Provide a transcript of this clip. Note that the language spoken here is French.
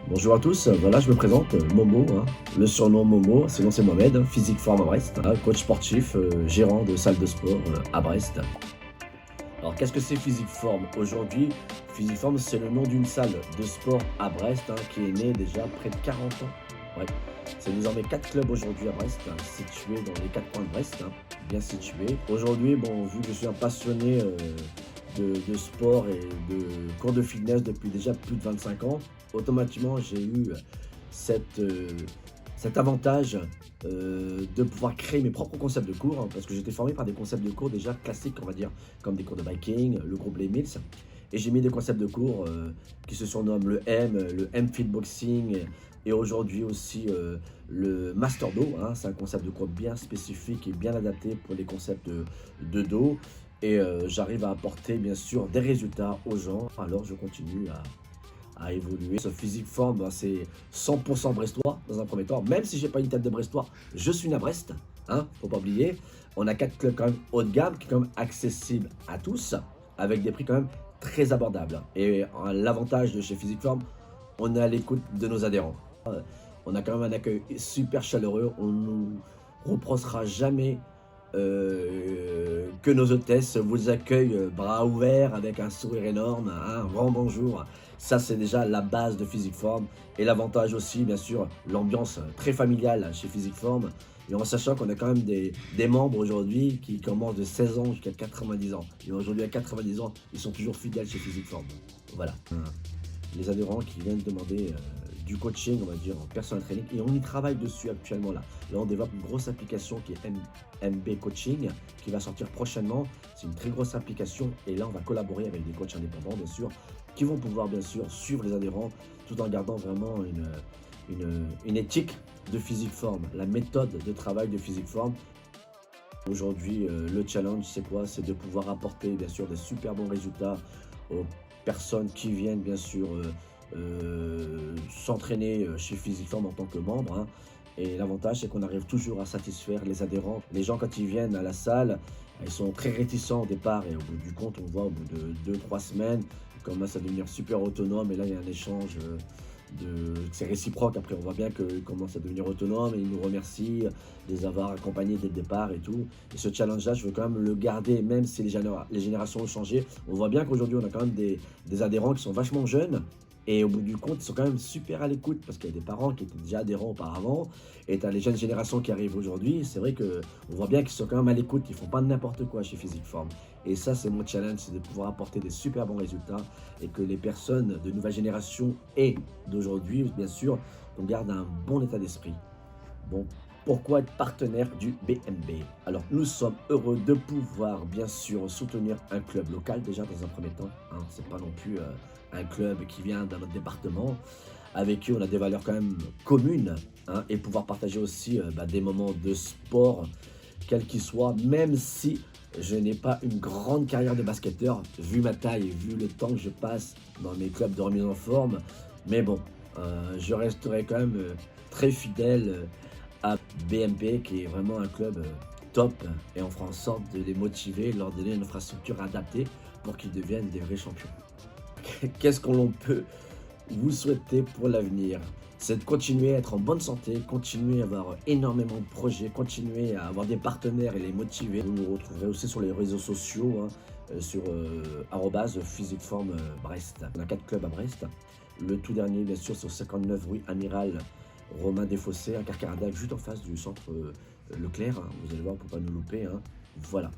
Bonjour à tous, voilà je me présente, Momo, le surnom Momo, sinon c'est Mohamed, Physique Forme à Brest, coach sportif, gérant de salle de sport, à Brest. Alors qu'est-ce que c'est Physique Forme? Aujourd'hui, Physique Forme c'est le nom d'une salle de sport à Brest, qui est née déjà près de 40 ans. Ouais. C'est désormais 4 clubs aujourd'hui à Brest, situés dans les 4 coins de Brest, bien situés. Aujourd'hui, bon, vu que je suis un passionné de sport et de cours de fitness depuis déjà plus de 25 ans, automatiquement j'ai eu cette, euh, cet avantage de pouvoir créer mes propres concepts de cours, parce que j'étais formé par des concepts de cours déjà classiques, on va dire, comme des cours de biking, le groupe Les Mills. Et j'ai mis des concepts de cours qui se surnomment le M Fit Boxing, et aujourd'hui aussi le Master Do. C'est un concept de cours bien spécifique et bien adapté pour les concepts de dos. Et j'arrive à apporter bien sûr des résultats aux gens, alors je continue à évoluer. Ce physique forme, c'est 100% brestois dans un premier temps. Même si j'ai pas une tête de brestois, je suis né à Brest, faut pas oublier. On a 4 clubs quand même haut de gamme, qui sont quand même accessibles à tous, avec des prix quand même très abordables. Et l'avantage de chez Physique Forme, on est à l'écoute de nos adhérents. On a quand même un accueil super chaleureux, on nous reprochera jamais que nos hôtesses vous accueillent bras ouverts avec un sourire énorme, un grand bonjour. Ça, c'est déjà la base de Physique Forme. Et l'avantage aussi, bien sûr, l'ambiance très familiale chez Physique Forme. Et en sachant qu'on a quand même des membres aujourd'hui qui commencent de 16 ans jusqu'à 90 ans. Et aujourd'hui, à 90 ans, ils sont toujours fidèles chez Physique Forme. Voilà. Les adhérents qui viennent demander du coaching, on va dire, en personal training, et on y travaille dessus actuellement là. Là, on développe une grosse application qui est MB Coaching, qui va sortir prochainement. C'est une très grosse application, et là, on va collaborer avec des coachs indépendants, bien sûr, qui vont pouvoir, bien sûr, suivre les adhérents, tout en gardant vraiment une éthique de Physique Forme, la méthode de travail de Physique Forme. Aujourd'hui, le challenge, c'est quoi? C'est de pouvoir apporter, bien sûr, des super bons résultats aux personnes qui viennent, bien sûr, s'entraîner chez Physiform en tant que membre. Et l'avantage, c'est qu'on arrive toujours à satisfaire les adhérents. Les gens, quand ils viennent à la salle, ils sont très réticents au départ. Et au bout du compte, on voit au bout de 2, 3 semaines, ils commencent à devenir super autonomes. Et là, il y a un échange c'est réciproque. Après, on voit bien qu'ils commencent à devenir autonomes et ils nous remercient de les avoir accompagnés dès le départ et tout. Et ce challenge-là, je veux quand même le garder, même si les générations ont changé. On voit bien qu'aujourd'hui, on a quand même des adhérents qui sont vachement jeunes. Et au bout du compte, ils sont quand même super à l'écoute parce qu'il y a des parents qui étaient déjà adhérents auparavant. Et tu as les jeunes générations qui arrivent aujourd'hui. C'est vrai qu'on voit bien qu'ils sont quand même à l'écoute. Ils font pas n'importe quoi chez Physique Forme. Et ça, c'est mon challenge, c'est de pouvoir apporter des super bons résultats et que les personnes de nouvelle génération et d'aujourd'hui, bien sûr, on garde un bon état d'esprit. Bon, pourquoi être partenaire du BMB? Alors, nous sommes heureux de pouvoir, bien sûr, soutenir un club local, déjà dans un premier temps. C'est pas non plus un club qui vient d'un autre département, avec qui on a des valeurs quand même communes, et pouvoir partager aussi des moments de sport, quel qu'il soit, même si je n'ai pas une grande carrière de basketteur, vu ma taille, vu le temps que je passe dans mes clubs de remise en forme. Mais bon, je resterai quand même très fidèle à BMP, qui est vraiment un club top, et on fera en sorte de les motiver, de leur donner une infrastructure adaptée pour qu'ils deviennent des vrais champions. Qu'est-ce qu'on peut vous souhaiter pour l'avenir? C'est de continuer à être en bonne santé, continuer à avoir énormément de projets, continuer à avoir des partenaires et les motiver. Vous nous retrouverez aussi sur les réseaux sociaux, sur @physiqueforme Brest. On a 4 clubs à Brest. Le tout dernier, bien sûr, sur 59 rue Amiral Romain Desfossés, à Carcaradac, juste en face du centre Leclerc. Vous allez voir, pour ne pas nous louper. Voilà.